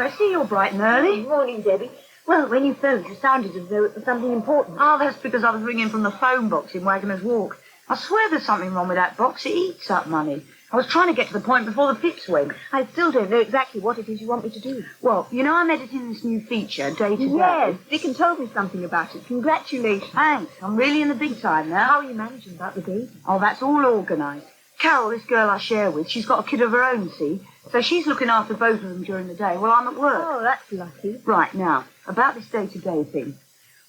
Cressy, you're bright and early. Good morning, Debbie. Well, when you phoned, you sounded as though it was something important. Oh, that's because I was ringing from the phone box in Waggoners Walk. I swear there's something wrong with that box. It eats up money. I was trying to get to the point before the pips went. I still don't know exactly what it is you want me to do. Well, you know I'm editing this new feature, Day to Day. Yes, Dickon told me something about it. Congratulations. Thanks. I'm really in the big time now. How are you managing about the baby? Oh, that's all organised. Carol, this girl I share with, she's got a kid of her own, see? So she's looking after both of them during the day while I'm at work. Oh, that's lucky. Right, now, about this day-to-day thing.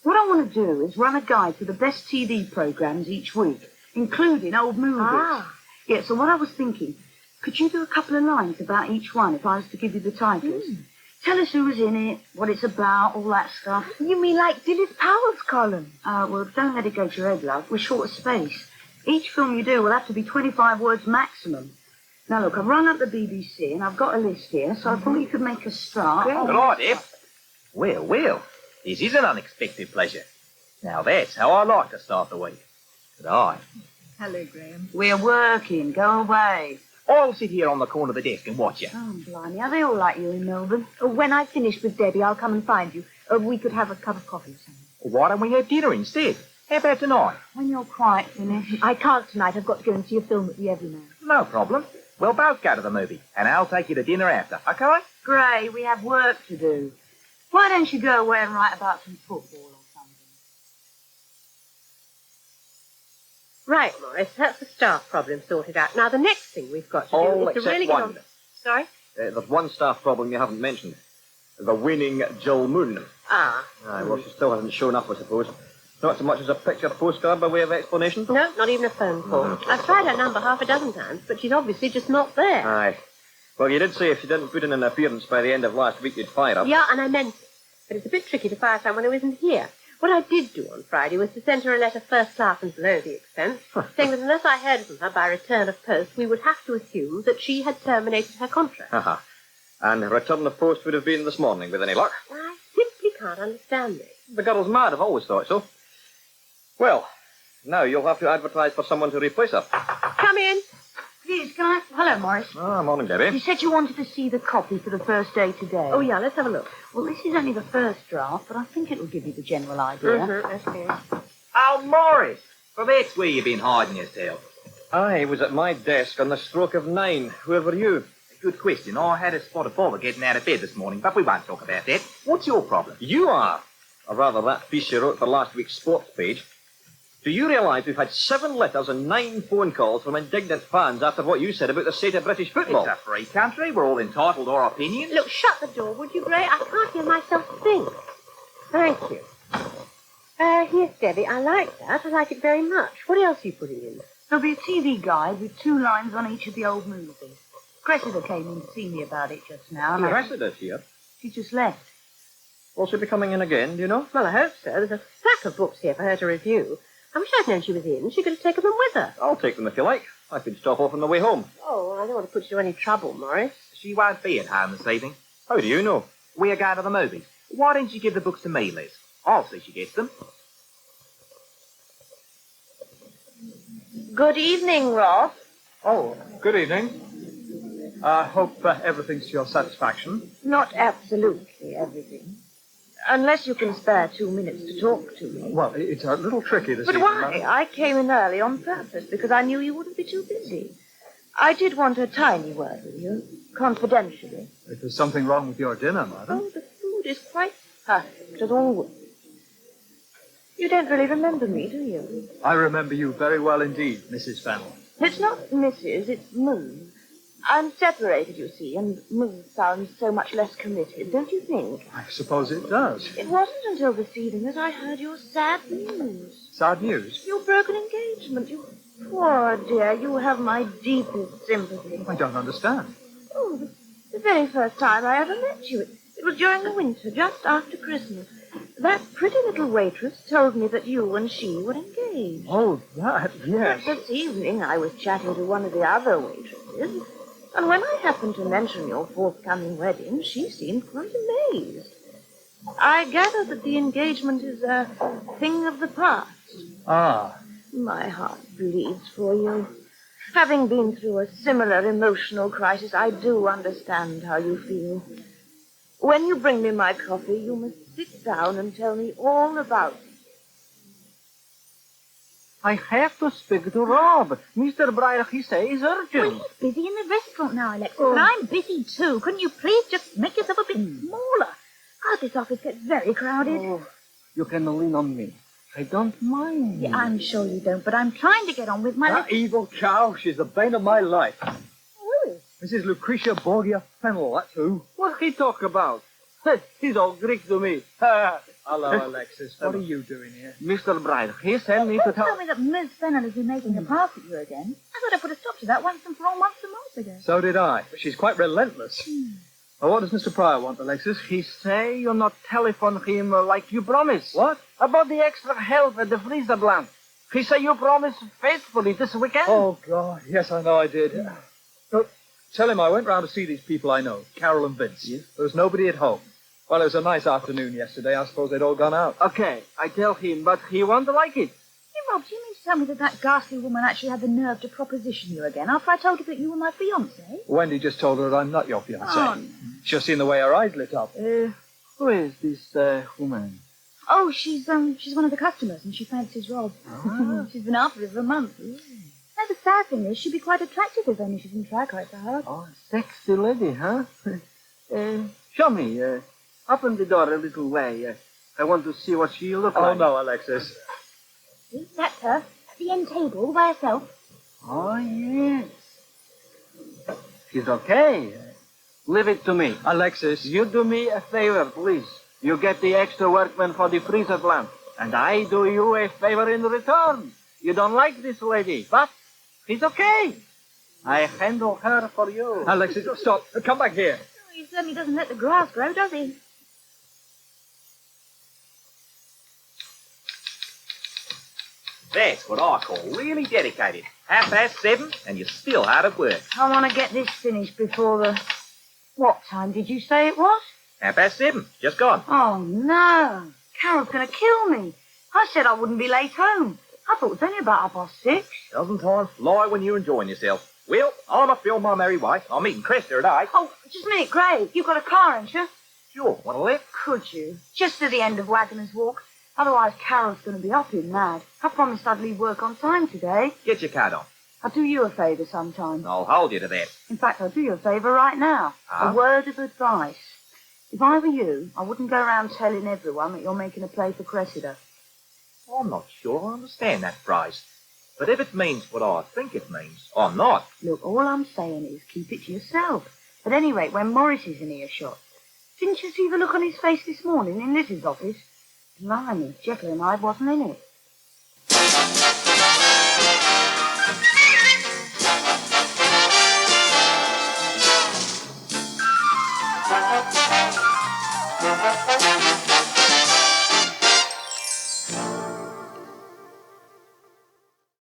What I want to do is run a guide to the best TV programmes each week, including old movies. Ah. Yeah, so what I was thinking, could you do a couple of lines about each one if I was to give you the titles? Tell us who was in it, what it's about, all that stuff. You mean like Dilys Powell's column? Well, don't let it go to your head, love. We're short of space. Each film you do will have to be 25 words maximum. Now, look, I've rung up the BBC and I've got a list here, so I thought you could make a start. Right, Eb. Well, this is an unexpected pleasure. Now, that's how I like to start the week. Good eye. Hello, Graham. We're working. Go away. I'll sit here on the corner of the desk and watch you. Oh, blimey. Are they all like you in Melbourne? Oh, when I've finished with Debbie, I'll come and find you. We could have a cup of coffee or something. Why don't we have dinner instead? How about tonight? When you're quite finished. I can't tonight. I've got to go and see a film at the Everyman. No problem. We'll both go to the movie, and I'll take you to dinner after, OK? Gray, we have work to do. Why don't you go away and write about some football or something? Right, Maurice, that's the staff problem sorted out. Now, the next thing we've got to do is to really get on... Sorry? There's one staff problem you haven't mentioned. The winning Jill Moon. Ah. Well, she still hasn't shown up, I suppose. Not so much as a picture postcard by way of explanation. No, not even a phone call. I've tried her number half a dozen times, but she's obviously just not there. Aye. Well, you did say if she didn't put in an appearance by the end of last week, you'd fire her. Yeah, and I meant it. But it's a bit tricky to fire someone who isn't here. What I did do on Friday was to send her a letter first class and below the expense, saying that unless I heard from her by return of post, we would have to assume that she had terminated her contract. And return of post would have been this morning, with any luck. I simply can't understand it. The girl's mad, I've always thought so. Well, now you'll have to advertise for someone to replace her. Come in. Please, can I... Hello, Maurice. Morning, Debbie. You said you wanted to see the copy for the first day today. Oh, yeah, let's have a look. Well, this is only the first draft, but I think it'll give you the general idea. Let's see. Oh, Maurice! Well, that's where you've been hiding yourself. I was at my desk on the stroke of 9. Where were you? Good question. I had a spot of bother getting out of bed this morning, but we won't talk about that. What's your problem? You are. Or rather, that piece you wrote for last week's sports page. Do you realise we've had 7 letters and 9 phone calls from indignant fans after what you said about the state of British football? It's a free country. We're all entitled to our opinions. Look, shut the door, would you, Gray? I can't hear myself think. Thank you. Yes, Debbie, I like that. I like it very much. What else are you putting in? There'll be a TV guide with 2 lines on each of the old movies. Cressy came in to see me about it just now. Cressida's here? She just left. Will she be coming in again, do you know? Well, I hope so. There's a stack of books here for her to review. I wish I'd known she was in. She could have taken them with her. I'll take them if you like. I could stop off on the way home. Oh, I don't want to put you to any trouble, Maurice. She won't be at home this evening. How do you know? We're going to the movies. Why didn't you give the books to me, Liz? I'll see she gets them. Good evening, Rob. Oh, good evening. I hope everything's to your satisfaction. Not absolutely everything. Unless you can spare 2 minutes to talk to me. Well, it's a little tricky this But evening. why? I came in early on purpose because I knew you wouldn't be too busy. I did want a tiny word with you, confidentially. If there's something wrong with your dinner, madam. Oh, the food is quite perfect, as always. You don't really remember me, do you? I remember you very well indeed, Mrs. Fennell. It's not Mrs., it's Moon. I'm separated, you see, and Moon sounds so much less committed, don't you think? I suppose it does. It wasn't until this evening that I heard your sad news. Sad news? Your broken engagement. You poor dear, you have my deepest sympathy. I don't understand. Oh, the very first time I ever met you. It was during the winter, just after Christmas. That pretty little waitress told me that you and she were engaged. Oh, that, yes. But this evening I was chatting to one of the other waitresses, and when I happened to mention your forthcoming wedding, she seemed quite amazed. I gather that the engagement is a thing of the past. Ah. My heart bleeds for you. Having been through a similar emotional crisis, I do understand how you feel. When you bring me my coffee, you must sit down and tell me all about it. I have to speak to Rob. Mr. Breyer, he says urgent. Well, he's busy in the restaurant now, Alexis, and I'm busy too. Couldn't you please just make yourself a bit smaller? Oh, this office gets very crowded. Oh, you can lean on me. I don't mind. Yeah, I'm sure you don't, but I'm trying to get on with my... That evil cow, she's the bane of my life. Who is? Mrs. Lucretia Borgia Fennell, that's who. What he talk about? He's all Greek to me. Hello, Alexis. What are you doing here? Mr. Breyer, he sent me to Don't tell... tell me that Miss Fennell has been making a pass at you again. I thought I put a stop to that once and for all months ago. So did I, but she's quite relentless. Well, what does Mr. Pryor want, Alexis? He say you not telephone him like you promised. What? About the extra help at the freezer plant. He say you promised faithfully this weekend. Oh, God, yes, I know I did. Look, tell him I went round to see these people I know, Carol and Vince. Yes? There was nobody at home. Well, it was a nice afternoon yesterday. I suppose they'd all gone out. Okay, I tell him, but he won't like it. Hey, Rob, do you mean to tell me that ghastly woman actually had the nerve to proposition you again after I told her that you were my fiancé? Wendy just told her that I'm not your fiancé. Oh, no. Just seen the way her eyes lit up. Who is this woman? Oh, she's one of the customers, and she fancies Rob. She's been after him for a month. Now, the sad thing is, she'd be quite attractive if only she didn't try quite so hard. Oh, sexy lady, huh? Show me. Open the door a little way. I want to see what she looks like. Oh, no, Alexis. See, that's her, at the end table, all by herself. Oh, yes. She's okay. Leave it to me. Alexis. You do me a favor, please. You get the extra workmen for the freezer plant. And I do you a favor in return. You don't like this lady, but she's okay. I handle her for you. Alexis, stop. Come back here. Oh, he certainly doesn't let the grass grow, does he? That's what I call really dedicated. 7:30, and you're still hard at work. I want to get this finished before the... What time did you say it was? 7:30, just gone. Oh, no. Carol's going to kill me. I said I wouldn't be late home. I thought it was only about 6:30. Doesn't time fly when you're enjoying yourself? Well, I'm a film my merry way. I'm meeting Cressy today. Oh, just a minute, Gray. You've got a car, haven't you? Sure, want to lift? Could you? Just to the end of Waggoners Walk. Otherwise, Carol's going to be up in mad. I promised I'd leave work on time today. Get your card on. I'll do you a favour sometime. I'll hold you to that. In fact, I'll do you a favour right now. A word of advice. If I were you, I wouldn't go around telling everyone that you're making a play for Cressida. I'm not sure I understand that phrase. But if it means what I think it means, I'm not. Look, all I'm saying is keep it to yourself. At any rate, when Maurice is in earshot. Didn't you see the look on his face this morning in Liz's office? Blimey, Jekyll and Hyde wasn't in it.